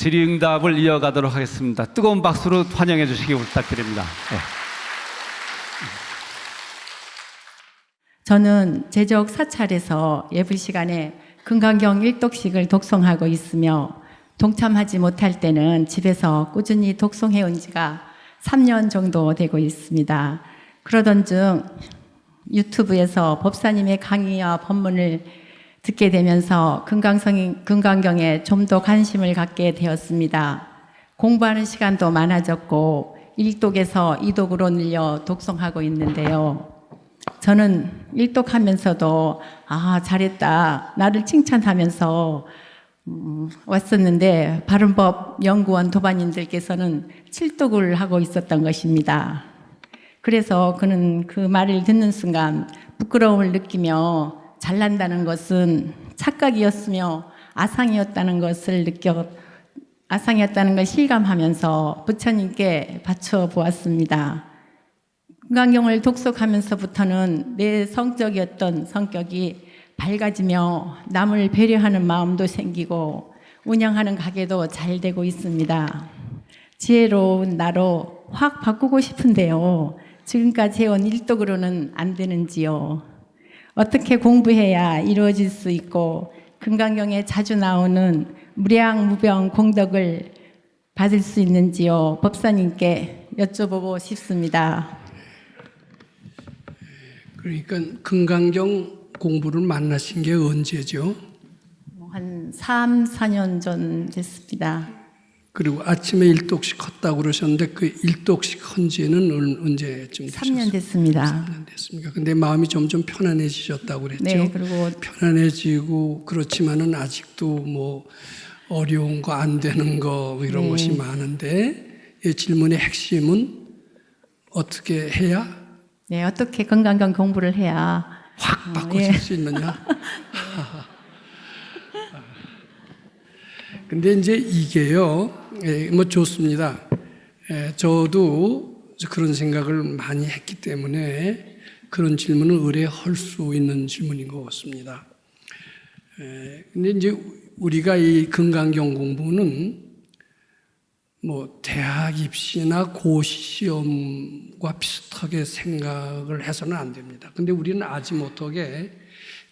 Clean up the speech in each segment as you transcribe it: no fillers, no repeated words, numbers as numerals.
질의응답을 이어가도록 하겠습니다. 뜨거운 박수로 환영해 주시기 부탁드립니다. 네. 저는 제적 사찰에서 예불 시간에 금강경 1독씩을 독송하고 있으며 동참하지 못할 때는 집에서 꾸준히 독송해 온 지가 3년 정도 되고 있습니다. 그러던 중 유튜브에서 법사님의 강의와 법문을 듣게 되면서 금강경에 좀 더 관심을 갖게 되었습니다. 공부하는 시간도 많아졌고 1독에서 2독으로 늘려 독송하고 있는데요. 저는 1독하면서도 잘했다, 나를 칭찬하면서 왔었는데 바른법 연구원 도반님들께서는 7독을 하고 있었던 것입니다. 그래서 그는 그 말을 듣는 순간 부끄러움을 느끼며 잘난다는 것은 착각이었으며 아상이었다는 걸 실감하면서 부처님께 바쳐 보았습니다. 금강경을 독속하면서부터는 내 성적이었던 성격이 밝아지며 남을 배려하는 마음도 생기고 운영하는 가게도 잘 되고 있습니다. 지혜로운 나로 확 바꾸고 싶은데요. 지금까지 해온 1독으로는 안 되는지요. 어떻게 공부해야 이루어질 수 있고 금강경에 자주 나오는 무량무병 공덕을 받을 수 있는지요. 법사님께 여쭤보고 싶습니다. 그러니까 금강경 공부를 만나신 게 언제죠? 한 3, 4년 전 됐습니다. 그리고 아침에 1독씩 컸다고 그러셨는데 그 1독씩 한 지는 언제쯤 되셨어요? 3년 됐습니다. 3년 됐습니까? 근데 마음이 점점 편안해지셨다고 그랬죠? 네, 그리고 편안해지고 그렇지만은 아직도 뭐 어려운 거 안 되는 거 이런 것이 많은데 이 질문의 핵심은 어떻게 해야 네, 어떻게 금강경 공부를 해야 확 바꿔줄 수 있느냐? 근데 이제 이게요, 뭐 좋습니다. 저도 그런 생각을 많이 했기 때문에 그런 질문을 의뢰할 수 있는 질문인 것 같습니다. 근데 이제 우리가 이 금강경 공부는 뭐 대학 입시나 고시 시험과 비슷하게 생각을 해서는 안 됩니다. 근데 우리는 아지 못하게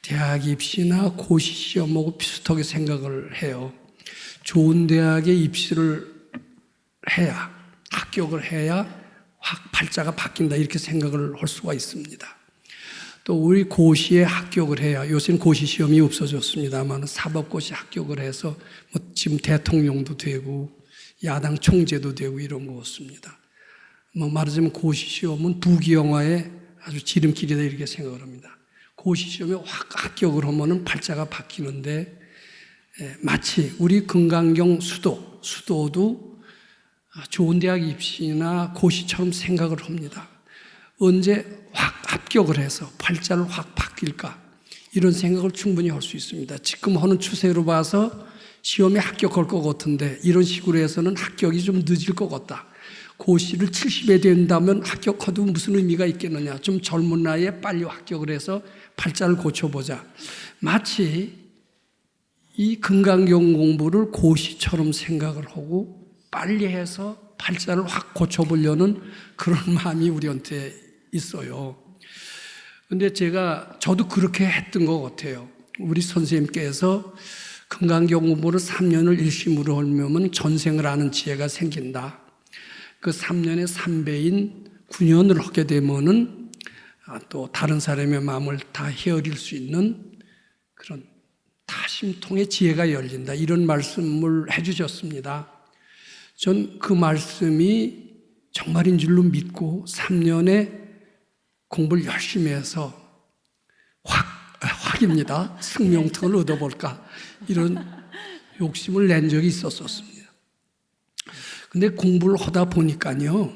대학 입시나 고시 시험하고 비슷하게 생각을 해요. 좋은 대학에 입시를 해야, 합격을 해야 확 팔자가 바뀐다 이렇게 생각을 할 수가 있습니다. 또 우리 고시에 합격을 해야, 요새는 고시 시험이 없어졌습니다만 사법고시 합격을 해서 뭐 지금 대통령도 되고 야당 총재도 되고 이런 거 없습니다. 뭐 말하자면 고시 시험은 부귀영화의 아주 지름길이다 이렇게 생각을 합니다. 고시 시험에 확 합격을 하면은 팔자가 바뀌는데 마치 우리 금강경 수도도 좋은 대학 입시나 고시처럼 생각을 합니다. 언제 확 합격을 해서 팔자를 확 바뀔까 이런 생각을 충분히 할 수 있습니다. 지금 하는 추세로 봐서 시험에 합격할 것 같은데 이런 식으로 해서는 합격이 좀 늦을 것 같다. 고시를 70에 된다면 합격해도 무슨 의미가 있겠느냐. 좀 젊은 나이에 빨리 합격을 해서 팔자를 고쳐보자. 마치 이 금강경 공부를 고시처럼 생각을 하고 빨리 해서 팔자를 확 고쳐보려는 그런 마음이 우리한테 있어요. 근데 저도 그렇게 했던 것 같아요. 우리 선생님께서 금강경 공부를 3년을 일심으로 하면 전생을 아는 지혜가 생긴다. 그 3년의 3배인 9년을 하게 되면은 또 다른 사람의 마음을 다 헤아릴 수 있는 그런 다심통의 지혜가 열린다. 이런 말씀을 해주셨습니다. 전 그 말씀이 정말인 줄로 믿고 3년에 공부를 열심히 해서 확입니다. 승명통을 얻어볼까 이런 욕심을 낸 적이 있었습니다. 근데 공부를 하다 보니까요,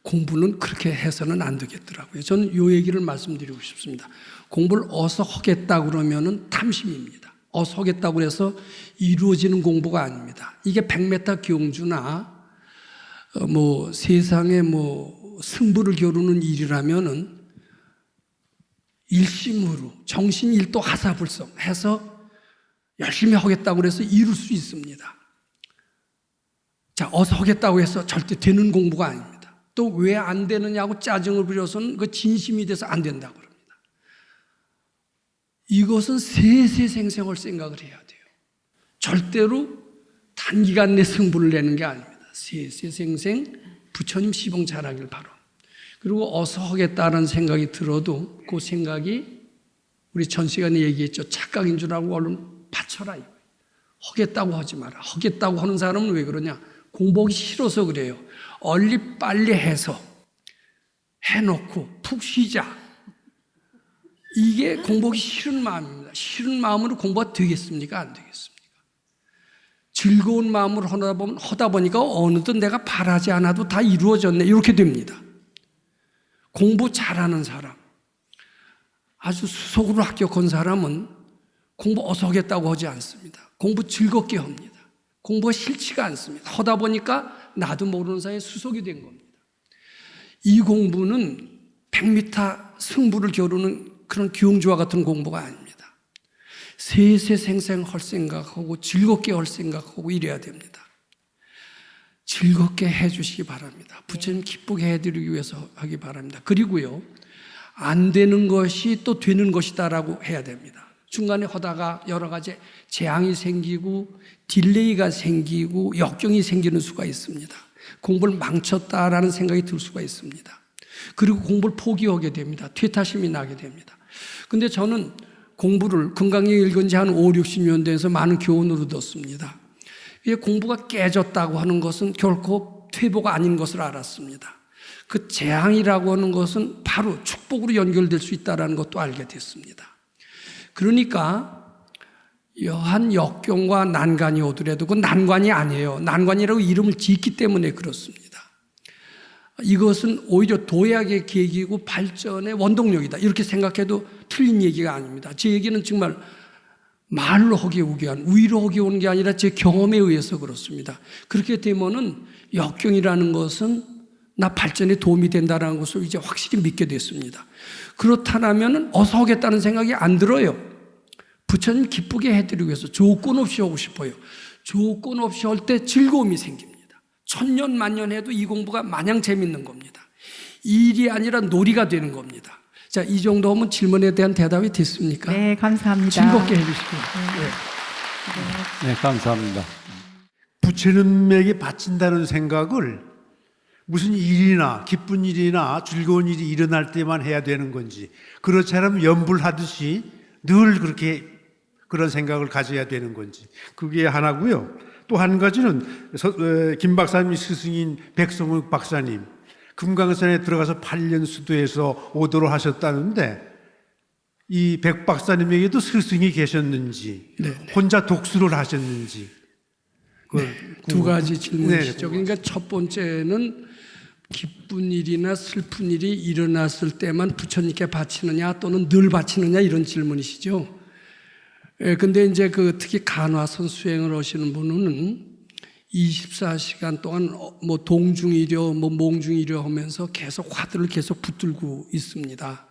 공부는 그렇게 해서는 안 되겠더라고요. 저는 이 얘기를 말씀드리고 싶습니다. 공부를 어서 하겠다 그러면은 탐심입니다. 어서 하겠다고 해서 이루어지는 공부가 아닙니다. 이게 100m 경주나 뭐 세상에 뭐 승부를 겨루는 일이라면은 일심으로 정신일도 하사불성 해서 열심히 하겠다고 해서 이룰 수 있습니다. 자, 어서 하겠다고 해서 절대 되는 공부가 아닙니다. 또 왜 안 되느냐고 짜증을 부려서는 그 진심이 돼서 안 된다고 합니다. 이것은 세세생생할 생각을 해야 돼요. 절대로 단기간 내 승부를 내는 게 아닙니다. 세세생생 부처님 시봉 잘하길 바라. 그리고 어서 하겠다는 생각이 들어도 그 생각이 우리 전 시간에 얘기했죠. 착각인 줄 알고 얼른 바쳐라. 하겠다고 하지 마라. 하겠다고 하는 사람은 왜 그러냐? 공부하기 싫어서 그래요. 얼리 빨리 해서 해놓고 푹 쉬자. 이게 공부하기 싫은 마음입니다. 싫은 마음으로 공부가 되겠습니까? 안 되겠습니까? 즐거운 마음으로 하다 보니까 어느덧 내가 바라지 않아도 다 이루어졌네. 이렇게 됩니다. 공부 잘하는 사람, 아주 수석으로 합격한 사람은 공부 어서 하겠다고 하지 않습니다. 공부 즐겁게 합니다. 공부가 싫지가 않습니다. 하다 보니까 나도 모르는 사이에 수석이 된 겁니다. 이 공부는 100m 승부를 겨루는 그런 기용주와 같은 공부가 아닙니다. 세세생생 할 생각하고 즐겁게 할 생각하고 이래야 됩니다. 즐겁게 해주시기 바랍니다. 부처님 기쁘게 해드리기 위해서 하기 바랍니다. 그리고요, 안 되는 것이 또 되는 것이다라고 해야 됩니다. 중간에 하다가 여러 가지 재앙이 생기고 딜레이가 생기고 역경이 생기는 수가 있습니다. 공부를 망쳤다라는 생각이 들 수가 있습니다. 그리고 공부를 포기하게 됩니다. 퇴타심이 나게 됩니다. 근데 저는 공부를 건강히 읽은 지 한 5, 60년 돼서 많은 교훈을 얻었습니다. 이게 공부가 깨졌다고 하는 것은 결코 퇴보가 아닌 것을 알았습니다. 그 재앙이라고 하는 것은 바로 축복으로 연결될 수 있다는 것도 알게 됐습니다. 그러니까 여한 역경과 난관이 오더라도 그 난관이 아니에요. 난관이라고 이름을 짓기 때문에 그렇습니다. 이것은 오히려 도약의 계기고 발전의 원동력이다. 이렇게 생각해도 틀린 얘기가 아닙니다. 제 얘기는 정말 말로 하기 위한, 위로 하기 온 게 아니라 제 경험에 의해서 그렇습니다. 그렇게 되면은 역경이라는 것은 나 발전에 도움이 된다는 것을 이제 확실히 믿게 됐습니다. 그렇다면 어서 하겠다는 생각이 안 들어요. 부처님 기쁘게 해드리기 위해서 조건 없이 하고 싶어요. 조건 없이 할 때 즐거움이 생깁니다. 천년 만년 해도 이 공부가 마냥 재밌는 겁니다. 일이 아니라 놀이가 되는 겁니다. 자, 이 정도 하면 질문에 대한 대답이 됐습니까? 네, 감사합니다. 즐겁게 해주시고요. 네, 감사합니다. 부처님에게 바친다는 생각을 무슨 일이나 기쁜 일이나 즐거운 일이 일어날 때만 해야 되는 건지, 그렇지 않으면 염불하듯이 늘 그렇게 그런 생각을 가져야 되는 건지, 그게 하나고요. 또 한 가지는 김 박사님 스승인 백성욱 박사님, 금강산에 들어가서 8년 수도에서 오도를 하셨다는데, 이 백 박사님에게도 스승이 계셨는지, 혼자 독수를 하셨는지, 두 가지 질문이시죠. 그러니까 첫 번째는 기쁜 일이나 슬픈 일이 일어났을 때만 부처님께 바치느냐 또는 늘 바치느냐 이런 질문이시죠. 근데 이제 특히 간화선 수행을 하시는 분은 24시간 동안 뭐 동중이려 뭐 몽중이려 하면서 계속 화두를 계속 붙들고 있습니다.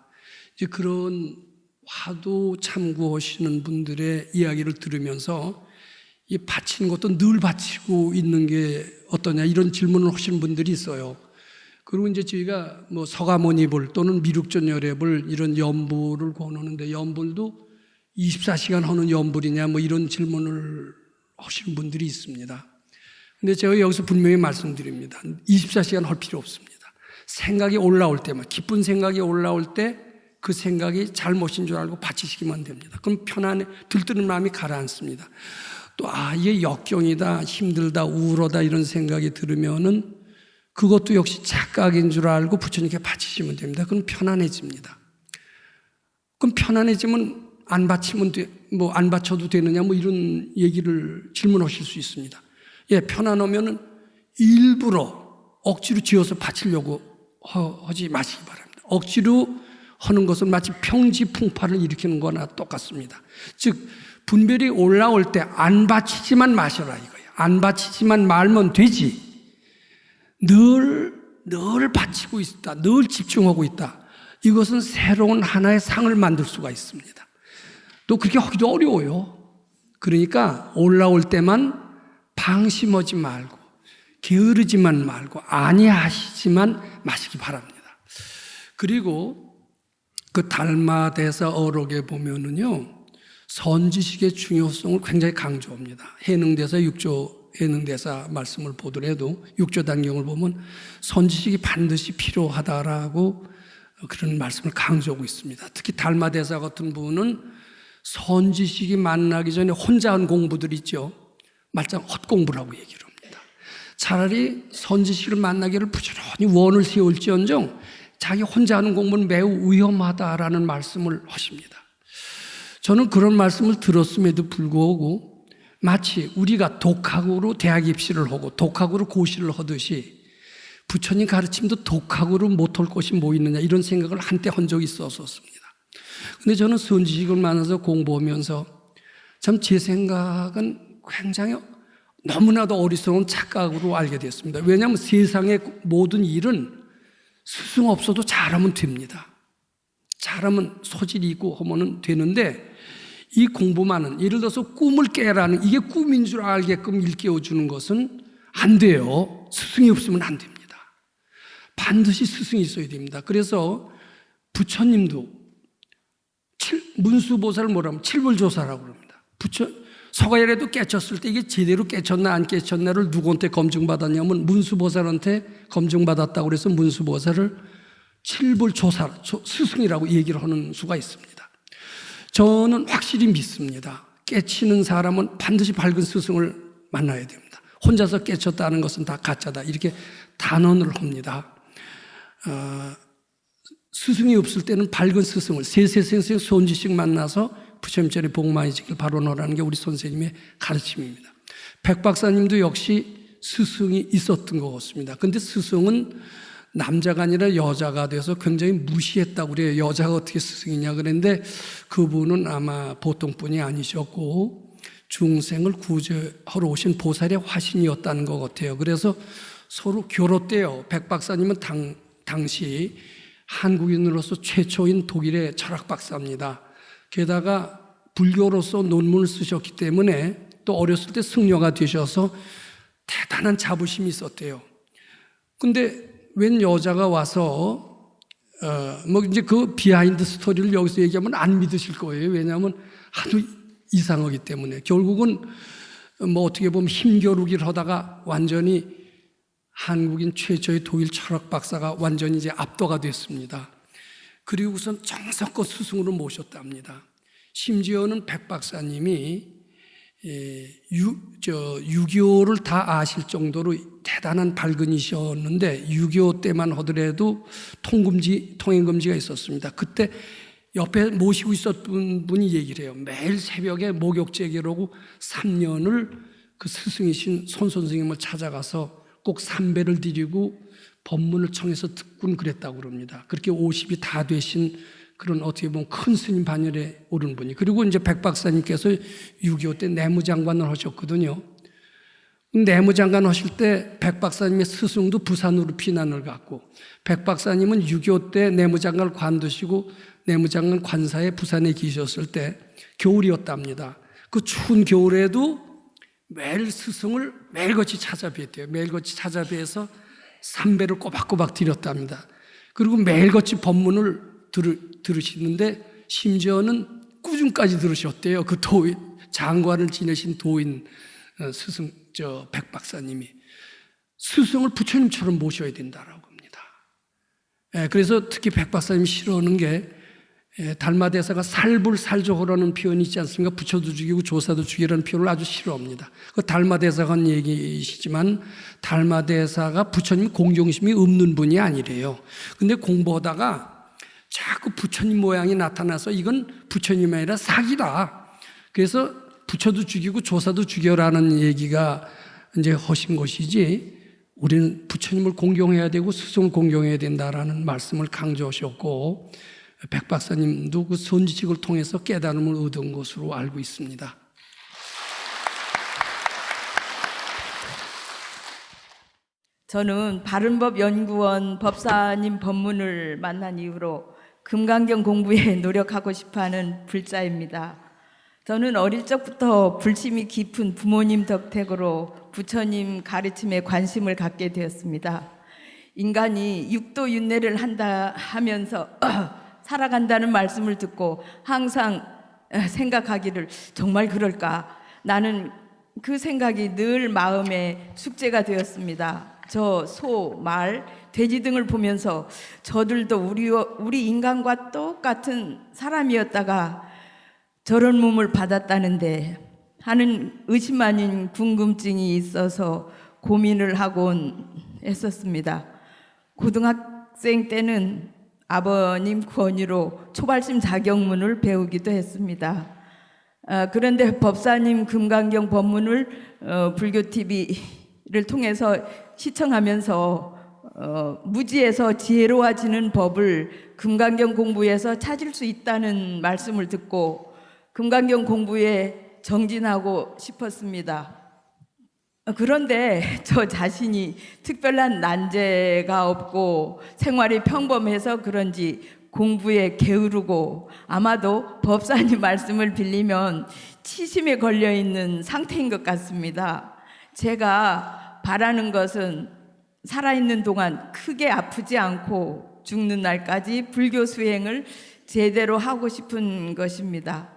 이제 그런 화두 참고하시는 분들의 이야기를 들으면서 이 바치는 것도 늘 바치고 있는 게 어떠냐 이런 질문을 하시는 분들이 있어요. 그리고 이제 저희가 뭐 서가모니불 또는 미륵전열애불 이런 연불을 권하는데, 연불도 24시간 하는 연불이냐 뭐 이런 질문을 하시는 분들이 있습니다. 근데 제가 여기서 분명히 말씀드립니다. 24시간 할 필요 없습니다. 생각이 올라올 때만, 기쁜 생각이 올라올 때 그 생각이 잘못인 줄 알고 바치시기만 됩니다. 그럼 편안해, 들뜨는 마음이 가라앉습니다. 또 이게 역경이다, 힘들다, 우울하다 이런 생각이 들으면은 그것도 역시 착각인 줄 알고 부처님께 바치시면 됩니다. 그럼 편안해집니다. 그럼 편안해지면 안 바치면 뭐 안 바쳐도 되느냐 뭐 이런 얘기를 질문하실 수 있습니다. 예, 편안하면은 일부러 억지로 지어서 바치려고 하지 마시기 바랍니다. 억지로 하는 것은 마치 평지풍파를 일으키는 거나 똑같습니다. 즉 분별이 올라올 때 안 바치지만 마셔라 이거예요. 안 바치지만 말면 되지. 늘 바치고 있다. 늘 집중하고 있다. 이것은 새로운 하나의 상을 만들 수가 있습니다. 또 그렇게 하기도 어려워요. 그러니까 올라올 때만 방심하지 말고 게으르지만 말고 아니하시지만 마시기 바랍니다. 그리고 그 달마대사 어록에 보면은요, 선지식의 중요성을 굉장히 강조합니다. 해능대사 6조 해능대사 말씀을 보더라도 6조 단경을 보면 선지식이 반드시 필요하다라고 그런 말씀을 강조하고 있습니다. 특히 달마대사 같은 부분은 선지식이 만나기 전에 혼자 한 공부들 있죠. 말짱 헛공부라고 얘기를 합니다. 차라리 선지식을 만나기를 부지런히 원을 세울지언정 자기 혼자 하는 공부는 매우 위험하다라는 말씀을 하십니다. 저는 그런 말씀을 들었음에도 불구하고 마치 우리가 독학으로 대학 입시를 하고 독학으로 고시를 하듯이 부처님 가르침도 독학으로 못할 것이 뭐 있느냐 이런 생각을 한때 한 적이 있었습니다. 근데 저는 선지식을 만나서 공부하면서 참 제 생각은 굉장히 너무나도 어리석은 착각으로 알게 됐습니다. 왜냐하면 세상의 모든 일은 스승 없어도 잘하면 됩니다. 잘하면 소질이 있고 하면 되는데 이 공부만은 예를 들어서 꿈을 깨라는 이게 꿈인 줄 알게끔 일깨워주는 것은 안 돼요. 스승이 없으면 안 됩니다. 반드시 스승이 있어야 됩니다. 그래서 부처님도 문수보살을 뭐라 하면 칠불조사라고 합니다. 서가열에도 깨쳤을 때 이게 제대로 깨쳤나 안 깨쳤나를 누구한테 검증받았냐면 문수보살한테 검증받았다고 그래서 문수보살을 칠불조사, 스승이라고 얘기를 하는 수가 있습니다. 저는 확실히 믿습니다. 깨치는 사람은 반드시 밝은 스승을 만나야 됩니다. 혼자서 깨쳤다는 것은 다 가짜다. 이렇게 단언을 합니다. 스승이 없을 때는 밝은 스승을 세세생생 손지식 만나서 부처님 전에 복 많이 지길 바라노라는 게 우리 선생님의 가르침입니다. 백 박사님도 역시 스승이 있었던 것 같습니다. 그런데 스승은 남자가 아니라 여자가 돼서 굉장히 무시했다고 그래요. 여자가 어떻게 스승이냐 그랬는데 그분은 아마 보통 분이 아니셨고 중생을 구제하러 오신 보살의 화신이었다는 것 같아요. 그래서 서로 교롭대요. 백 박사님은 당시 한국인으로서 최초인 독일의 철학 박사입니다. 게다가 불교로서 논문을 쓰셨기 때문에 또 어렸을 때 승려가 되셔서 대단한 자부심이 있었대요. 근데 웬 여자가 와서 뭐 이제 그 비하인드 스토리를 여기서 얘기하면 안 믿으실 거예요. 왜냐하면 하도 이상하기 때문에 결국은 뭐 어떻게 보면 힘겨루기를 하다가 완전히 한국인 최초의 독일 철학 박사가 완전히 이제 압도가 됐습니다. 그리고 우선 정성껏 스승으로 모셨답니다. 심지어는 백 박사님이 유교를 다 아실 정도로 대단한 발근이셨는데 6.25 때만 하더라도 통행금지가 있었습니다. 그때 옆에 모시고 있었던 분이 얘기를 해요. 매일 새벽에 목욕제기라고 3년을 그 스승이신 손 선생님을 찾아가서 꼭 삼배를 드리고 법문을 청해서 듣곤 그랬다고 그럽니다. 그렇게 50이 다 되신 그런 어떻게 보면 큰 스님 반열에 오른 분이. 그리고 이제 백 박사님께서 6.25 때 내무장관을 하셨거든요. 내무장관 하실 때 백 박사님의 스승도 부산으로 피난을 갔고 백 박사님은 6.25 때 내무장관을 관두시고 내무장관 관사에 부산에 계셨을 때 겨울이었답니다. 그 추운 겨울에도 매일 스승을 매일같이 찾아뵀대요. 매일같이 찾아뵈서 삼배를 꼬박꼬박 드렸답니다. 그리고 매일같이 법문을 들으시는데 심지어는 꾸준까지 들으셨대요. 그 도인 장관을 지내신 도인 스승 백 박사님이 스승을 부처님처럼 모셔야 된다라고 합니다. 그래서 특히 백 박사님이 싫어하는 게 달마대사가 살불살조하라는 표현이 있지 않습니까? 부처도 죽이고 조사도 죽이라는 표현을 아주 싫어합니다. 그 달마대사가 한 얘기이시지만 달마대사가 부처님 공경심이 없는 분이 아니래요. 근데 공부하다가 자꾸 부처님 모양이 나타나서 이건 부처님이 아니라 사기다. 그래서 부처도 죽이고 조사도 죽여라는 얘기가 이제 하신 것이지 우리는 부처님을 공경해야 되고 스승을 공경해야 된다라는 말씀을 강조하셨고 백 박사님도 그 선지식을 통해서 깨달음을 얻은 것으로 알고 있습니다. 저는 바른법연구원 법사님 법문을 만난 이후로 금강경 공부에 노력하고 싶어하는 불자입니다. 저는 어릴 적부터 불심이 깊은 부모님 덕택으로 부처님 가르침에 관심을 갖게 되었습니다. 인간이 육도 윤회를 한다 하면서 살아간다는 말씀을 듣고 항상 생각하기를 정말 그럴까? 나는 그 생각이 늘 마음에 숙제가 되었습니다. 저 소, 말, 돼지 등을 보면서 저들도 우리 인간과 똑같은 사람이었다가 저런 몸을 받았다는데 하는 의심 아닌 궁금증이 있어서 고민을 하곤 했었습니다. 고등학생 때는 아버님 권유로 초발심 자경문을 배우기도 했습니다. 그런데 법사님 금강경 법문을 불교 TV를 통해서 시청하면서 무지에서 지혜로워지는 법을 금강경 공부에서 찾을 수 있다는 말씀을 듣고 금강경 공부에 정진하고 싶었습니다. 그런데 저 자신이 특별한 난제가 없고 생활이 평범해서 그런지 공부에 게으르고 아마도 법사님 말씀을 빌리면 치심에 걸려 있는 상태인 것 같습니다. 제가 바라는 것은 살아있는 동안 크게 아프지 않고 죽는 날까지 불교 수행을 제대로 하고 싶은 것입니다.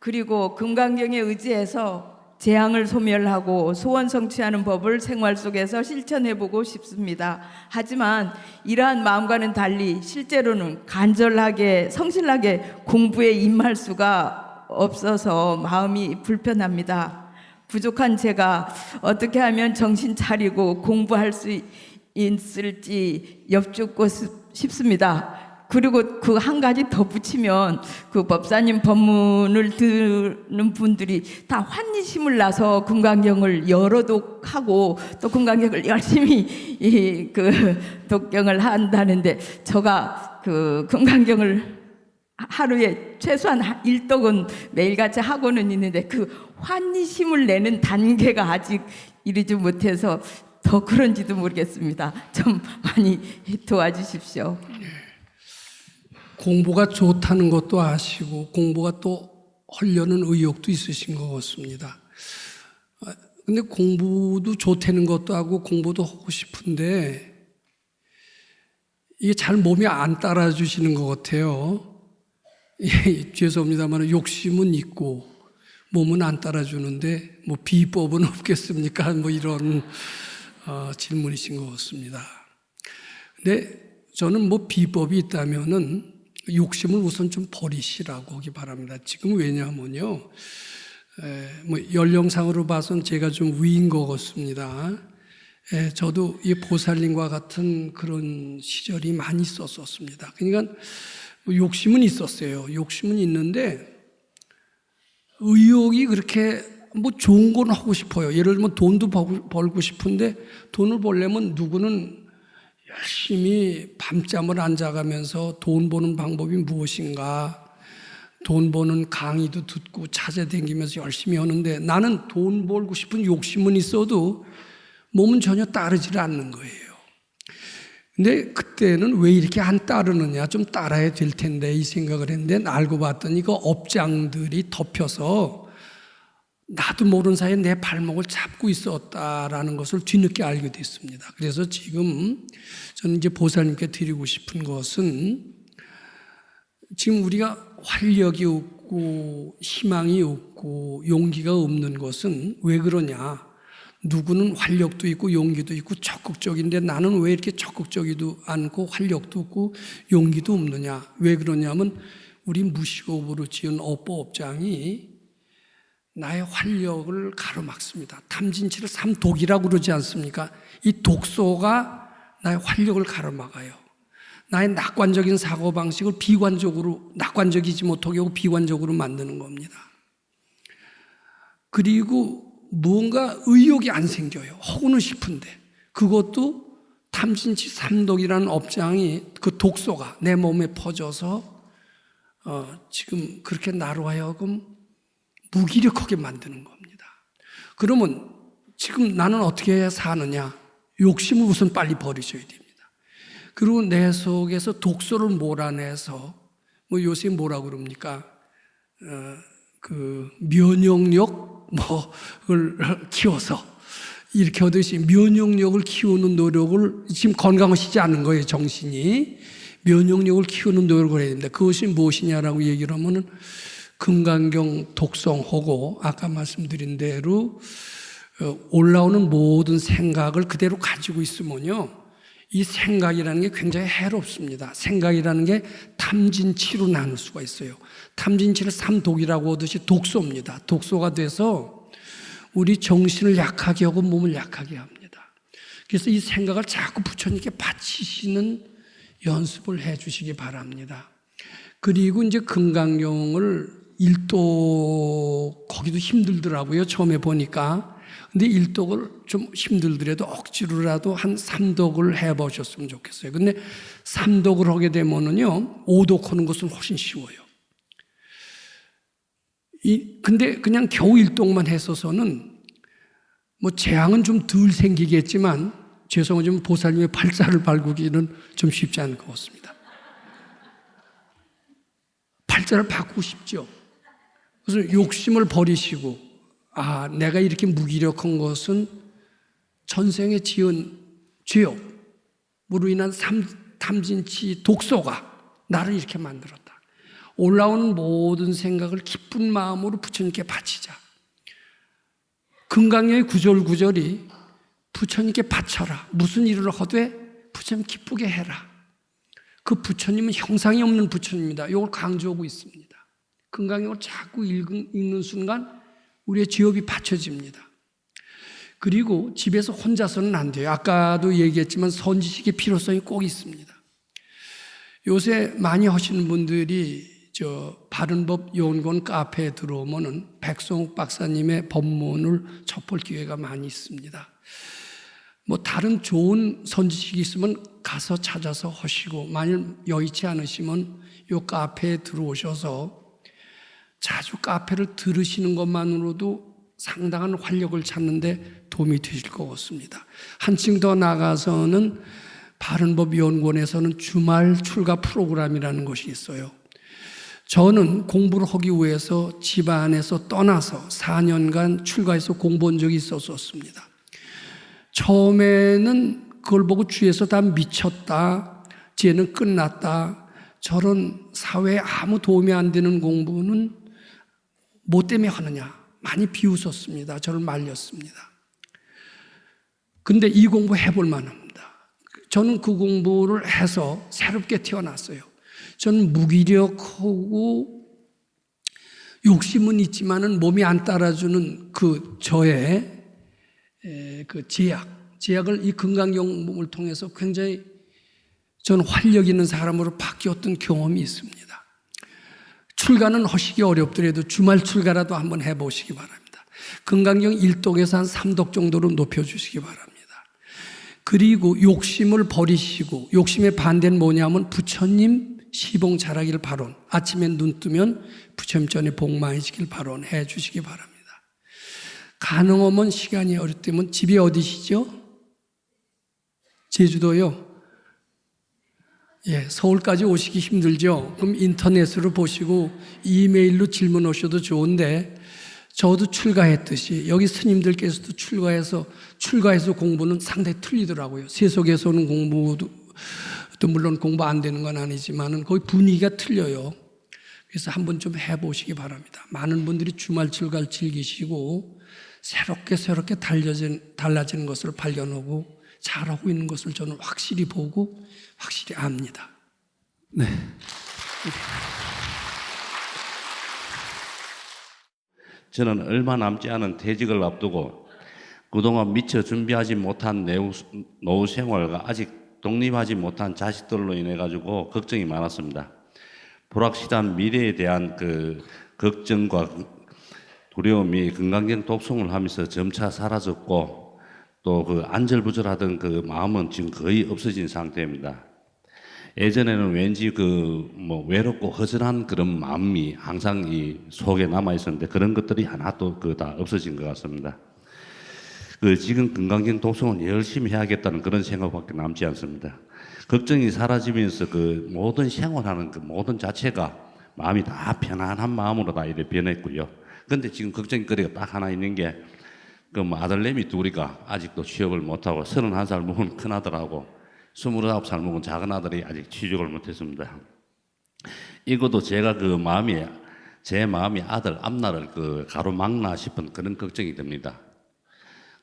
그리고 금강경에 의지해서 재앙을 소멸하고 소원 성취하는 법을 생활 속에서 실천해보고 싶습니다. 하지만 이러한 마음과는 달리 실제로는 간절하게 성실하게 공부에 임할 수가 없어서 마음이 불편합니다. 부족한 제가 어떻게 하면 정신 차리고 공부할 수 있을지 여쭙고 싶습니다. 그리고 그 한 가지 더 붙이면 그 법사님 법문을 듣는 분들이 다 환희심을 나서 금강경을 여러 독하고 또 금강경을 열심히 그 독경을 한다는데 제가 그 금강경을 하루에 최소한 1독은 매일같이 하고는 있는데 그 환희심을 내는 단계가 아직 이르지 못해서 더 그런지도 모르겠습니다. 좀 많이 도와주십시오. 공부가 좋다는 것도 아시고 공부가 또 하려는 의욕도 있으신 것 같습니다. 근데 공부도 좋다는 것도 하고 공부도 하고 싶은데 이게 잘 몸이 안 따라주시는 것 같아요. 죄송합니다만 욕심은 있고 몸은 안 따라주는데 뭐 비법은 없겠습니까? 뭐 이런 질문이신 것 같습니다. 근데 저는 뭐 비법이 있다면은 욕심을 우선 좀 버리시라고 하기 바랍니다. 지금 왜냐하면요, 뭐 연령상으로 봐서는 제가 좀 위인 것 같습니다. 저도 이 보살님과 같은 그런 시절이 많이 있었습니다. 그러니까 욕심은 있었어요. 욕심은 있는데 의욕이 그렇게 뭐 좋은 건 하고 싶어요. 예를 들면 돈도 벌고 싶은데 돈을 벌려면 누구는 열심히 밤잠을 안 자가면서 돈 버는 방법이 무엇인가, 돈 버는 강의도 듣고 찾아다니면서 열심히 하는데 나는 돈 벌고 싶은 욕심은 있어도 몸은 전혀 따르지 않는 거예요. 근데 그때는 왜 이렇게 안 따르느냐, 좀 따라야 될 텐데 이 생각을 했는데 알고 봤더니 그 업장들이 덮여서 나도 모르는 사이에 내 발목을 잡고 있었다라는 것을 뒤늦게 알게 됐습니다. 그래서 지금 저는 이제 보살님께 드리고 싶은 것은 지금 우리가 활력이 없고 희망이 없고 용기가 없는 것은 왜 그러냐? 누구는 활력도 있고 용기도 있고 적극적인데 나는 왜 이렇게 적극적이도 않고 활력도 없고 용기도 없느냐? 왜 그러냐면 우리 무식업으로 지은 업보업장이 나의 활력을 가로막습니다. 탐진치를 삼독이라고 그러지 않습니까? 이 독소가 나의 활력을 가로막아요. 나의 낙관적인 사고방식을 비관적으로, 낙관적이지 못하게 하고 비관적으로 만드는 겁니다. 그리고 무언가 의욕이 안 생겨요. 하고는 싶은데. 그것도 탐진치 삼독이라는 업장이 그 독소가 내 몸에 퍼져서 지금 그렇게 나로 하여금 무기력하게 만드는 겁니다. 그러면 지금 나는 어떻게 해야 사느냐? 욕심을 우선 빨리 버리셔야 됩니다. 그리고 내 속에서 독소를 몰아내서 뭐 요새 뭐라 그럽니까? 그 면역력 뭐를 키워서 이렇게 하듯이 면역력을 키우는 노력을 지금 건강하시지 않은 거예요, 정신이. 면역력을 키우는 노력을 해야 됩니다. 그것이 무엇이냐라고 얘기를 하면은 금강경 독성하고 아까 말씀드린 대로 올라오는 모든 생각을 그대로 가지고 있으면요, 이 생각이라는 게 굉장히 해롭습니다. 생각이라는 게 탐진치로 나눌 수가 있어요. 탐진치를 삼독이라고 하듯이 독소입니다. 독소가 돼서 우리 정신을 약하게 하고 몸을 약하게 합니다. 그래서 이 생각을 자꾸 부처님께 바치시는 연습을 해 주시기 바랍니다. 그리고 이제 금강경을 1도 거기도 힘들더라고요. 처음에 보니까. 근데 1독을 좀 힘들더라도 억지로라도 한 3독을 해보셨으면 좋겠어요. 근데 3독을 하게 되면은요, 5독 하는 것은 훨씬 쉬워요. 근데 그냥 겨우 1독만 했어서는 뭐 재앙은 좀 덜 생기겠지만 죄송하지만 보살님의 팔자를 바꾸기는 좀 쉽지 않을 것 같습니다. 팔자를 바꾸고 싶죠. 그래서 욕심을 버리시고, 아, 내가 이렇게 무기력한 것은 전생에 지은 죄업으로 인한 탐진치 독소가 나를 이렇게 만들었다. 올라오는 모든 생각을 기쁜 마음으로 부처님께 바치자. 금강경의 구절구절이 부처님께 바쳐라. 무슨 일을 하되 부처님 기쁘게 해라. 그 부처님은 형상이 없는 부처님입니다. 이걸 강조하고 있습니다. 금강경을 자꾸 읽는 순간 우리의 죄업이 받쳐집니다. 그리고 집에서 혼자서는 안 돼요. 아까도 얘기했지만 선지식의 필요성이 꼭 있습니다. 요새 많이 하시는 분들이 바른법 요원권 카페에 들어오면은 백성욱 박사님의 법문을 접할 기회가 많이 있습니다. 뭐 다른 좋은 선지식이 있으면 가서 찾아서 하시고, 만일 여의치 않으시면 요 카페에 들어오셔서 자주 카페를 들으시는 것만으로도 상당한 활력을 찾는데 도움이 되실 것 같습니다. 한층 더 나가서는 바른법연구원에서는 주말 출가 프로그램이라는 것이 있어요. 저는 공부를 하기 위해서 집안에서 떠나서 4년간 출가해서 공부한 적이 있었습니다. 처음에는 그걸 보고 주위에서 다 미쳤다, 쟤는 끝났다, 저런 사회에 아무 도움이 안 되는 공부는 뭐 때문에 하느냐, 많이 비웃었습니다. 저를 말렸습니다. 근데 이 공부 해볼 만합니다. 저는 그 공부를 해서 새롭게 태어났어요. 저는 무기력하고 욕심은 있지만은 몸이 안 따라주는 그 저의 그 제약을 이 금강경을 통해서 굉장히 저는 활력 있는 사람으로 바뀌었던 경험이 있습니다. 출가는 하시기 어렵더라도 주말 출가라도 한번 해보시기 바랍니다. 금강경 1독에서 한 3독 정도로 높여주시기 바랍니다. 그리고 욕심을 버리시고, 욕심의 반대는 뭐냐면 부처님 시봉 잘하길 바론, 아침에 눈 뜨면 부처님 전에 복 많으시길 바론 해주시기 바랍니다. 가능하면 시간이 어렵다면 집이 어디시죠? 제주도요? 예, 서울까지 오시기 힘들죠? 그럼 인터넷으로 보시고 이메일로 질문 오셔도 좋은데, 저도 출가했듯이 여기 스님들께서도 출가해서 공부는 상당히 틀리더라고요. 세속에서 오는 공부도 또 물론 공부 안 되는 건 아니지만은 거의 분위기가 틀려요. 그래서 한번 좀 해보시기 바랍니다. 많은 분들이 주말 출가를 즐기시고 새롭게 달라지는 것을 발견하고 잘하고 있는 것을 저는 확실히 보고 확실히 압니다. 네. 저는 얼마 남지 않은 퇴직을 앞두고 그동안 미처 준비하지 못한 노후 생활과 아직 독립하지 못한 자식들로 인해 가지고 걱정이 많았습니다. 불확실한 미래에 대한 그 걱정과 두려움이 금강경 독송을 하면서 점차 사라졌고, 또 그 안절부절하던 그 마음은 지금 거의 없어진 상태입니다. 예전에는 왠지 외롭고 허전한 그런 마음이 항상 이 속에 남아 있었는데 그런 것들이 하나도 다 없어진 것 같습니다. 지금 금강경 독송은 열심히 해야겠다는 그런 생각밖에 남지 않습니다. 걱정이 사라지면서 모든 생활하는 그 모든 자체가 마음이 다 편안한 마음으로 다 이렇게 변했고요. 근데 지금 걱정거리가 딱 하나 있는 게 그 뭐 아들내미 둘이가 아직도 취업을 못하고 31살 먹은 큰아들하고 29살 먹은 작은아들이 아직 취직을 못했습니다. 이것도 제가 제 마음이 아들 앞날을 가로막나 싶은 그런 걱정이 됩니다.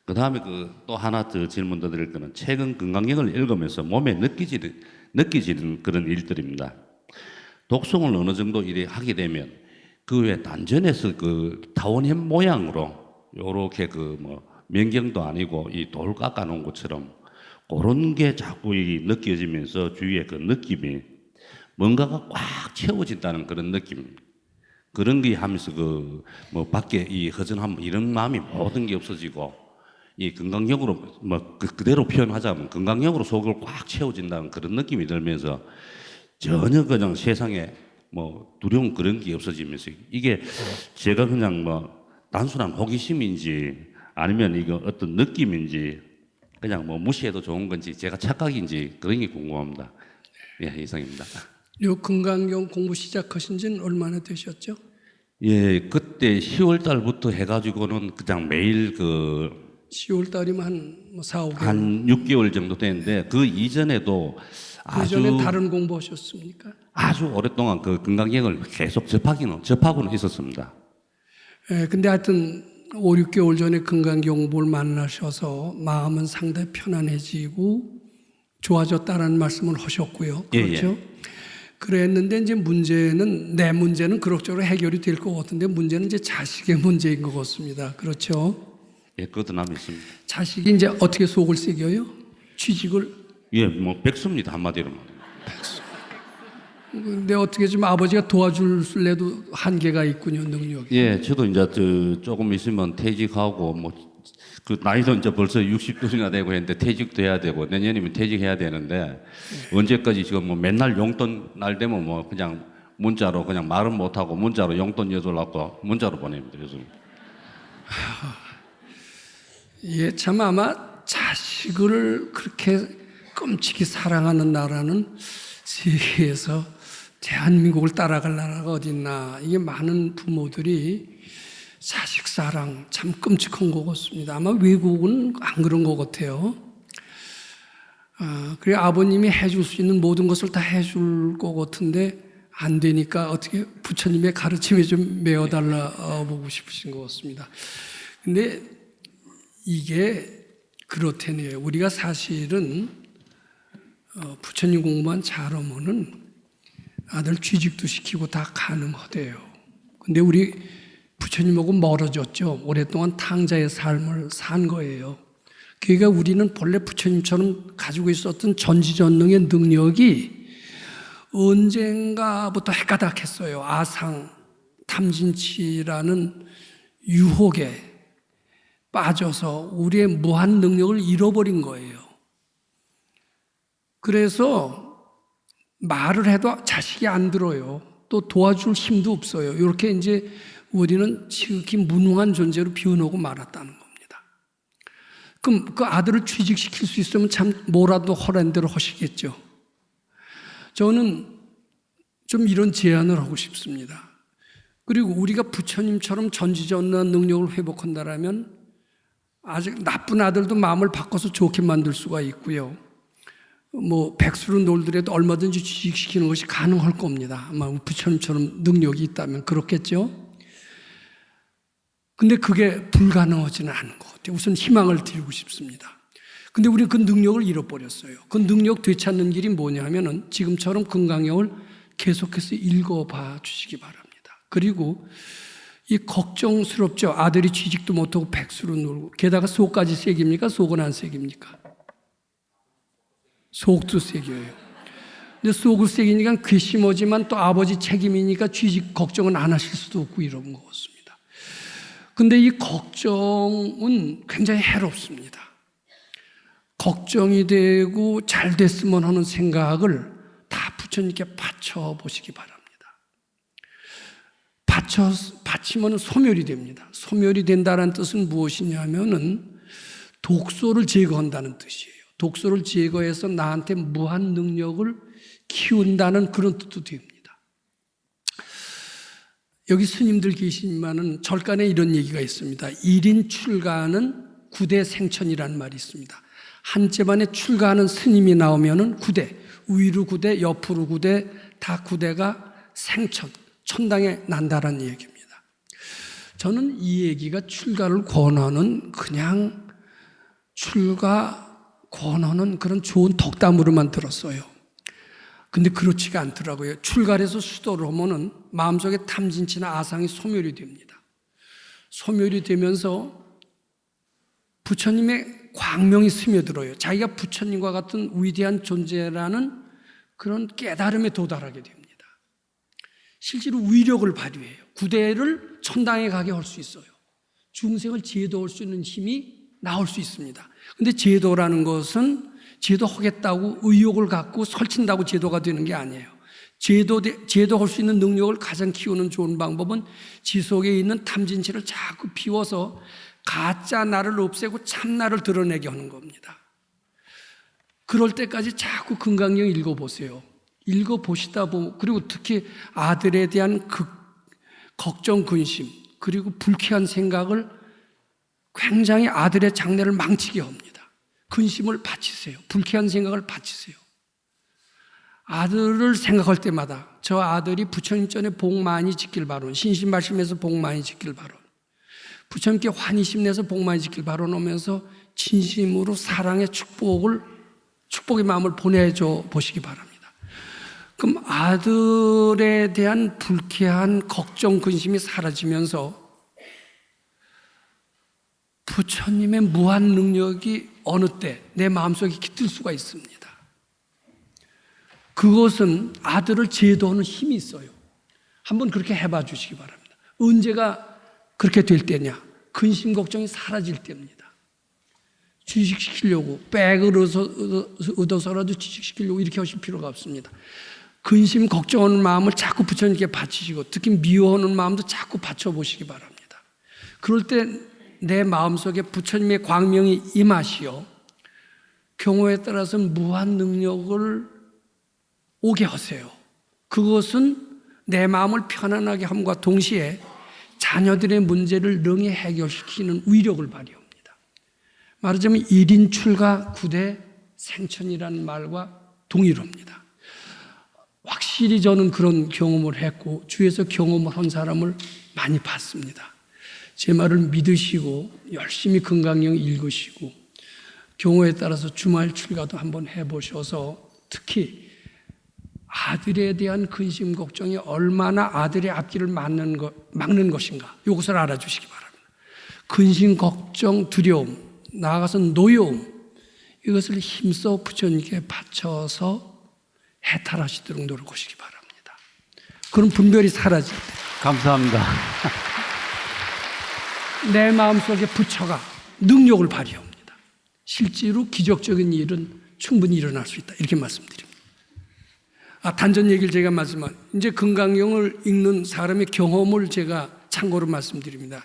그 다음에 또 하나 더 질문 더 드릴 거는 최근 건강경을 읽으면서 몸에 느껴지는 그런 일들입니다. 독송을 어느 정도 일에 하게 되면 그 외에 단전에서 타원형 모양으로 요렇게 면경도 아니고 이 돌 깎아 놓은 것처럼 그런 게 자꾸 느껴지면서 주위에 그 느낌이 뭔가가 꽉 채워진다는 그런 느낌. 그런 게 하면서 밖에 이 허전함 이런 마음이 모든 게 없어지고 이 건강력으로 그대로 표현하자면 건강력으로 속을 꽉 채워진다는 그런 느낌이 들면서 전혀 그냥 세상에 두려움 그런 게 없어지면서 이게 제가 그냥 단순한 호기심인지 아니면 이거 어떤 느낌인지 그냥 무시해도 좋은 건지 제가 착각인지 그런 게 궁금합니다. 예, 이상입니다. 요 건강경 공부 시작하신 지는 얼마나 되셨죠? 예, 그때 10월 달부터 해가지고는 그냥 매일 10월 달이면 한 4, 5개월. 한 6개월 정도 됐는데 그 이전에도 그 전에 다른 공부하셨습니까? 아주 오랫동안 건강경을 계속 접하고는 있었습니다. 예, 근데 하여튼 5, 6개월 전에 건강경보를 만나셔서 마음은 상당히 편안해지고 좋아졌다는 말씀을 하셨고요. 그렇죠? 예. 그랬는데 이제 내 문제는 그럭저럭 해결이 될 것 같은데 문제는 이제 자식의 문제인 것 같습니다. 그렇죠? 예, 그것도 남아 있습니다. 자식이 이제 어떻게 속을 새겨요? 취직을? 예, 백수입니다 한마디로. 근데 어떻게 좀 아버지가 도와줄래도 한계가 있군요, 능력이. 예, 저도 이제 조금 있으면 퇴직하고 나이도 이제 벌써 60도나 되고 했는데 퇴직도 해야 되고 내년이면 퇴직해야 되는데 언제까지 지금 맨날 용돈 날 되면 그냥 문자로 그냥 말은 못하고 문자로 용돈 여주려고 문자로 보냅니다 요즘. 예, 참 아마 자식을 그렇게 끔찍이 사랑하는 나라는 세계에서 대한민국을 따라갈 나라가 어딨나. 이게 많은 부모들이 자식 사랑 참 끔찍한 것 같습니다. 아마 외국은 안 그런 것 같아요. 그래 아버님이 해줄 수 있는 모든 것을 다 해줄 것 같은데 안 되니까 어떻게 부처님의 가르침에 좀 메어달라 보고 싶으신 것 같습니다. 근데 이게 그렇다네요. 우리가 사실은 부처님 공부만 잘하면은 아들 취직도 시키고 다 가능하대요. 근데 우리 부처님하고 멀어졌죠. 오랫동안 탕자의 삶을 산 거예요. 그러니까 우리는 본래 부처님처럼 가지고 있었던 전지전능의 능력이 언젠가부터 헷가닥했어요. 아상, 탐진치라는 유혹에 빠져서 우리의 무한 능력을 잃어버린 거예요. 그래서 말을 해도 자식이 안 들어요. 또 도와줄 힘도 없어요. 이렇게 이제 우리는 지극히 무능한 존재로 비워놓고 말았다는 겁니다. 그럼 그 아들을 취직시킬 수 있으면 참 뭐라도 허란 대로 하시겠죠. 저는 좀 이런 제안을 하고 싶습니다. 그리고 우리가 부처님처럼 전지전능한 능력을 회복한다라면 아직 나쁜 아들도 마음을 바꿔서 좋게 만들 수가 있고요. 백수로 놀더라도 얼마든지 취직시키는 것이 가능할 겁니다. 아마 부처님처럼 능력이 있다면 그렇겠죠. 근데 그게 불가능하지는 않은 것 같아요. 우선 희망을 드리고 싶습니다. 근데 우리는 그 능력을 잃어버렸어요. 그 능력 되찾는 길이 뭐냐면은 지금처럼 건강형을 계속해서 읽어봐 주시기 바랍니다. 그리고 이 걱정스럽죠. 아들이 취직도 못하고 백수로 놀고 게다가 속까지 새깁니까? 속은 안 새깁니까? 속도 새겨요. 근데 속을 새기니까 괘씸하지만 또 아버지 책임이니까 취직 걱정은 안 하실 수도 없고 이런 것 같습니다. 근데 이 걱정은 굉장히 해롭습니다. 걱정이 되고 잘 됐으면 하는 생각을 다 부처님께 바쳐보시기 바랍니다. 바치면 소멸이 됩니다. 소멸이 된다는 뜻은 무엇이냐면은 독소를 제거한다는 뜻이에요. 독소를 제거해서 나한테 무한 능력을 키운다는 그런 뜻도 됩니다. 여기 스님들 계시지만은 절간에 이런 얘기가 있습니다. 1인 출가는 구대 생천이라는 말이 있습니다. 한 집안에 출가하는 스님이 나오면은 구대, 위로 구대, 옆으로 구대, 다 구대가 생천, 천당에 난다라는 얘기입니다. 저는 이 얘기가 출가를 권하는 그냥 출가 권하는 그런 좋은 덕담으로만 들었어요. 근데 그렇지가 않더라고요. 출가를 해서 수도를 하면은 마음속에 탐진치나 아상이 소멸이 됩니다. 소멸이 되면서 부처님의 광명이 스며들어요. 자기가 부처님과 같은 위대한 존재라는 그런 깨달음에 도달하게 됩니다. 실제로 위력을 발휘해요. 구대를 천당에 가게 할 수 있어요. 중생을 제도할 수 있는 힘이 나올 수 있습니다. 근데 제도라는 것은 제도하겠다고 의욕을 갖고 설친다고 제도가 되는 게 아니에요. 제도할 수 있는 능력을 가장 키우는 좋은 방법은 지속에 있는 탐진치를 자꾸 비워서 가짜 나를 없애고 참 나를 드러내게 하는 겁니다. 그럴 때까지 자꾸 금강경 읽어보세요. 읽어보시다 보면, 그리고 특히 아들에 대한 걱정, 근심, 그리고 불쾌한 생각을 굉장히 아들의 장래를 망치게 합니다. 근심을 바치세요. 불쾌한 생각을 바치세요. 아들을 생각할 때마다 저 아들이 부처님 전에 복 많이 짓길 바론, 신신발심에서 복 많이 짓길 바론, 부처님께 환희심 내서 복 많이 짓길 바라면서 진심으로 사랑의 축복의 마음을 보내줘 보시기 바랍니다. 그럼 아들에 대한 불쾌한 걱정, 근심이 사라지면서 부처님의 무한 능력이 어느 때 내 마음속에 깃들 수가 있습니다. 그것은 아들을 제도하는 힘이 있어요. 한번 그렇게 해봐 주시기 바랍니다. 언제가 그렇게 될 때냐? 근심 걱정이 사라질 때입니다. 취직시키려고 백을 얻어서라도 취직시키려고 이렇게 하실 필요가 없습니다. 근심 걱정하는 마음을 자꾸 부처님께 바치시고, 특히 미워하는 마음도 자꾸 바쳐보시기 바랍니다. 그럴 때 내 마음속에 부처님의 광명이 임하시어 경우에 따라서는 무한 능력을 오게 하세요. 그것은 내 마음을 편안하게 함과 동시에 자녀들의 문제를 능히 해결시키는 위력을 발휘합니다. 말하자면 1인 출가 9대 생천이라는 말과 동일합니다. 확실히 저는 그런 경험을 했고 주위에서 경험을 한 사람을 많이 봤습니다. 제 말을 믿으시고 열심히 금강경 읽으시고 경우에 따라서 주말 출가도 한번 해보셔서 특히 아들에 대한 근심 걱정이 얼마나 아들의 앞길을 막는 것인가, 이것을 알아주시기 바랍니다. 근심 걱정, 두려움, 나아가서 노여움, 이것을 힘써 부처님께 바쳐서 해탈하시도록 노력하시기 바랍니다. 그런 분별이 사라질 때 감사합니다. 내 마음속에 부처가 능력을 발휘합니다. 실제로 기적적인 일은 충분히 일어날 수 있다, 이렇게 말씀드립니다. 단전 얘기를 제가 말씀한, 이제 금강경을 읽는 사람의 경험을 제가 참고로 말씀드립니다.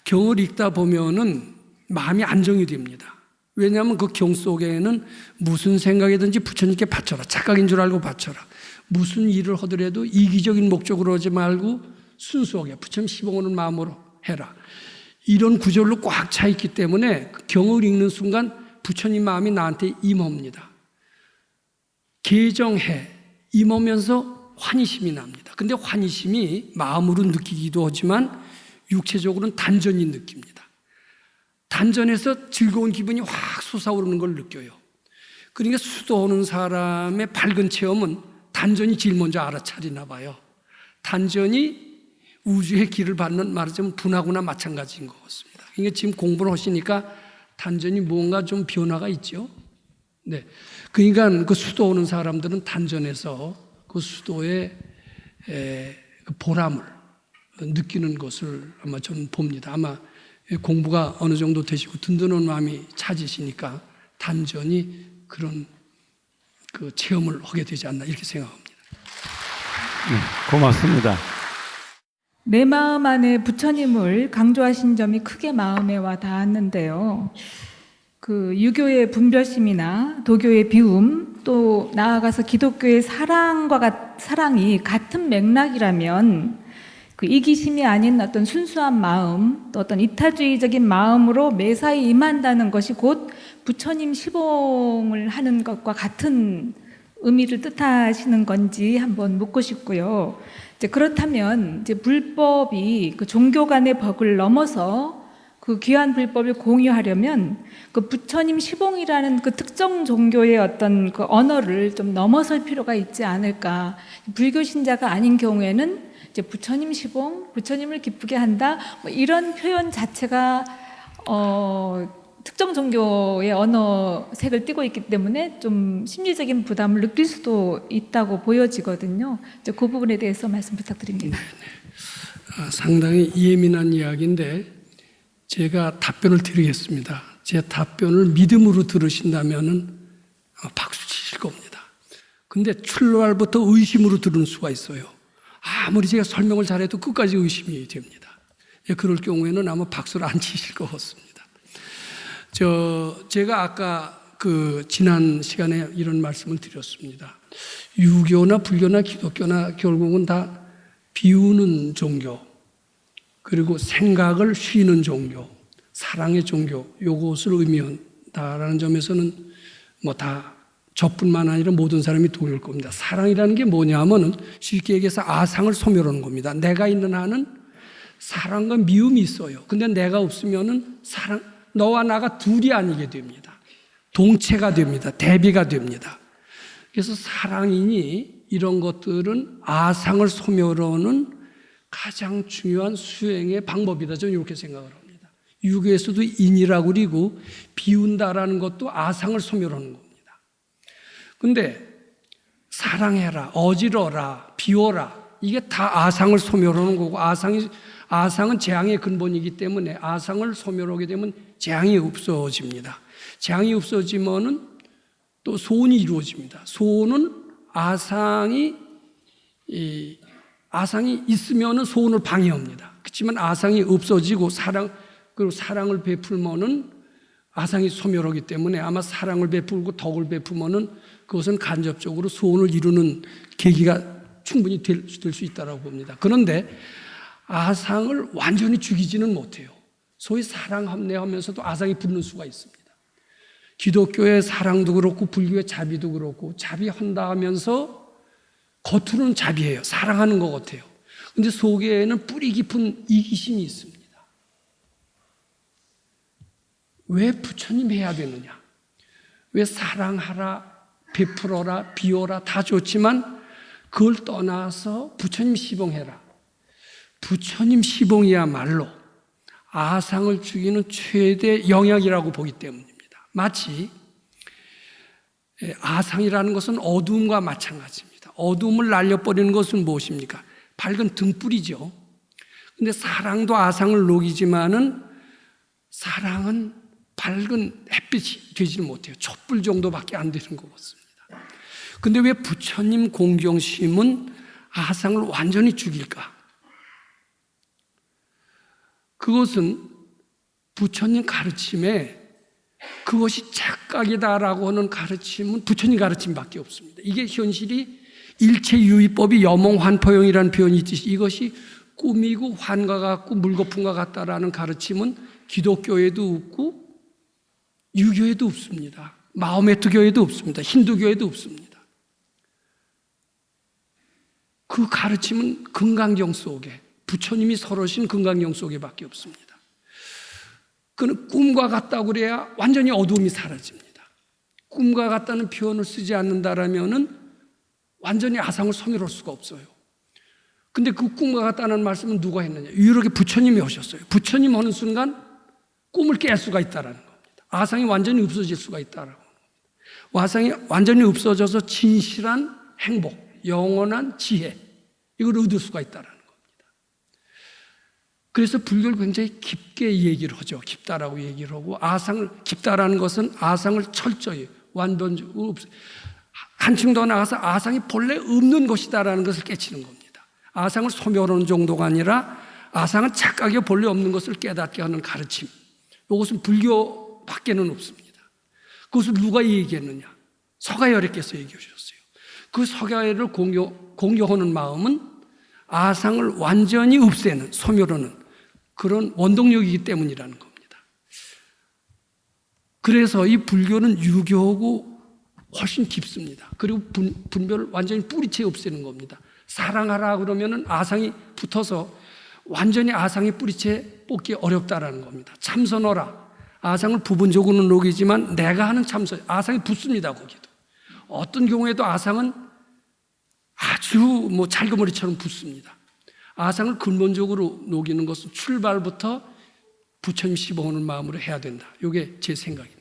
경을 읽다 보면은 마음이 안정이 됩니다. 왜냐하면 그 경 속에는 무슨 생각이든지 부처님께 바쳐라, 착각인 줄 알고 바쳐라, 무슨 일을 하더라도 이기적인 목적으로 하지 말고 순수하게 부처님 시봉하는 마음으로 해라, 이런 구절로 꽉 차 있기 때문에 경을 읽는 순간 부처님 마음이 나한테 임합니다. 개정해 임하면서 환희심이 납니다. 근데 환희심이 마음으로 느끼기도 하지만 육체적으로는 단전히 느낍니다. 단전에서 즐거운 기분이 확 솟아오르는 걸 느껴요. 그러니까 수도하는 사람의 밝은 체험은 단전이 제일 먼저 알아차리나 봐요. 단전이 우주의 길을 받는, 말하자면 분하고나 마찬가지인 것 같습니다. 그러니까 지금 공부를 하시니까 단전이 뭔가 좀 변화가 있죠. 네. 그러니까 그 수도하는 사람들은 단전에서 그 수도의 그 보람을 느끼는 것을 아마 저는 봅니다. 아마 공부가 어느 정도 되시고 든든한 마음이 찾으시니까 단전이 그런 그 체험을 하게 되지 않나, 이렇게 생각합니다. 네, 고맙습니다. 내 마음 안에 부처님을 강조하신 점이 크게 마음에 와 닿았는데요. 그 유교의 분별심이나 도교의 비움, 또 나아가서 기독교의 사랑이 같은 맥락이라면 그 그 이기심이 아닌 어떤 순수한 마음, 또 어떤 이타주의적인 마음으로 매사에 임한다는 것이 곧 부처님 시봉을 하는 것과 같은 의미를 뜻하시는 건지 한번 묻고 싶고요. 이제 그렇다면 이제 불법이 그 종교 간의 벽을 넘어서 그 귀한 불법을 공유하려면 그 부처님 시봉이라는 그 특정 종교의 어떤 그 언어를 좀 넘어설 필요가 있지 않을까. 불교 신자가 아닌 경우에는 이제 부처님 시봉, 부처님을 기쁘게 한다, 뭐 이런 표현 자체가 특정 종교의 언어색을 띠고 있기 때문에 좀 심리적인 부담을 느낄 수도 있다고 보여지거든요. 이제 그 부분에 대해서 말씀 부탁드립니다. 상당히 예민한 이야기인데 제가 답변을 드리겠습니다. 제 답변을 믿음으로 들으신다면은 박수 치실 겁니다. 근데 출발부터 의심으로 들을 수가 있어요. 아무리 제가 설명을 잘해도 끝까지 의심이 됩니다. 그럴 경우에는 아마 박수를 안 치실 것 같습니다. 제가 아까 지난 시간에 이런 말씀을 드렸습니다. 유교나 불교나 기독교나 결국은 다 비우는 종교, 그리고 생각을 쉬는 종교, 사랑의 종교, 요것을 의미한다라는 점에서는 뭐 다 저뿐만 아니라 모든 사람이 동의할 겁니다. 사랑이라는 게 뭐냐면은 쉽게 얘기해서 아상을 소멸하는 겁니다. 내가 있는 한은 사랑과 미움이 있어요. 근데 내가 없으면은 너와 나가 둘이 아니게 됩니다. 동체가 됩니다. 대비가 됩니다. 그래서 사랑이니 이런 것들은 아상을 소멸하는 가장 중요한 수행의 방법이다. 저는 이렇게 생각을 합니다. 유교에서도 인이라고 그리고 비운다라는 것도 아상을 소멸하는 겁니다. 근데 사랑해라, 어지러라, 비워라, 이게 다 아상을 소멸하는 거고, 아상은 재앙의 근본이기 때문에 아상을 소멸하게 되면 재앙이 없어집니다. 재앙이 없어지면은 또 소원이 이루어집니다. 소원은 아상이 있으면은 소원을 방해합니다. 그렇지만 아상이 없어지고 그리고 사랑을 베풀면은 아상이 소멸하기 때문에 아마 사랑을 베풀고 덕을 베푸면은 그것은 간접적으로 소원을 이루는 계기가 충분히 될 수 있다고 봅니다. 그런데 아상을 완전히 죽이지는 못해요. 소위 사랑 합례하면서도 아상이 붙는 수가 있습니다. 기독교의 사랑도 그렇고 불교의 자비도 그렇고 자비한다 하면서 겉으로는 자비해요. 사랑하는 것 같아요. 근데 속에는 뿌리 깊은 이기심이 있습니다. 왜 부처님 해야 되느냐? 왜 사랑하라, 베풀어라, 비워라 다 좋지만 그걸 떠나서 부처님 시봉해라. 부처님 시봉이야말로 아상을 죽이는 최대 영역이라고 보기 때문입니다. 마치 아상이라는 것은 어두움과 마찬가지입니다. 어두움을 날려버리는 것은 무엇입니까? 밝은 등불이죠. 근데 사랑도 아상을 녹이지만은 사랑은 밝은 햇빛이 되지는 못해요. 촛불 정도밖에 안 되는 것 같습니다. 근데 왜 부처님 공경심은 아상을 완전히 죽일까? 그것은 부처님 가르침에 그것이 착각이다라고 하는 가르침은 부처님 가르침밖에 없습니다. 이게 현실이 일체유의법이 여몽환포용이라는 표현이 있듯이 이것이 꿈이고 환과 같고 물거품과 같다라는 가르침은 기독교에도 없고 유교에도 없습니다. 마호메트교에도 없습니다. 힌두교에도 없습니다. 그 가르침은 금강경 속에 부처님이 설하신 금강경 속에밖에 없습니다. 그는 꿈과 같다고 그래야 완전히 어두움이 사라집니다. 꿈과 같다는 표현을 쓰지 않는다라면은 완전히 아상을 소멸할 수가 없어요. 근데 그 꿈과 같다는 말씀은 누가 했느냐? 유일하게 부처님이 하셨어요. 부처님 하는 순간 꿈을 깰 수가 있다라는 겁니다. 아상이 완전히 없어질 수가 있다라고. 아상이 완전히 없어져서 진실한 행복, 영원한 지혜 이걸 얻을 수가 있다라는 겁니다. 그래서 불교를 굉장히 깊게 얘기를 하죠. 깊다라고 얘기를 하고 깊다라는 것은 아상을 철저히 완전적으로 한층 더 나가서 아상이 본래 없는 것이다라는 것을 깨치는 겁니다. 아상을 소멸하는 정도가 아니라 아상은 착각이 본래 없는 것을 깨닫게 하는 가르침. 이것은 불교밖에는 없습니다. 그것을 누가 얘기했느냐? 서가열애께서 얘기해 주셨어요. 그 서가열을 공경하는 마음은 아상을 완전히 없애는, 소멸하는 그런 원동력이기 때문이라는 겁니다. 그래서 이 불교는 유교하고 훨씬 깊습니다. 그리고 분별을 완전히 뿌리채 없애는 겁니다. 사랑하라 그러면은 아상이 붙어서 완전히 아상의 뿌리채 뽑기 어렵다라는 겁니다. 참선하라. 아상을 부분적으로는 녹이지만 내가 하는 참선, 아상이 붙습니다, 거기도. 어떤 경우에도 아상은 아주 뭐 잘그머리처럼 붙습니다. 아상을 근본적으로 녹이는 것은 출발부터 부처님 15호는 마음으로 해야 된다. 이게 제 생각입니다.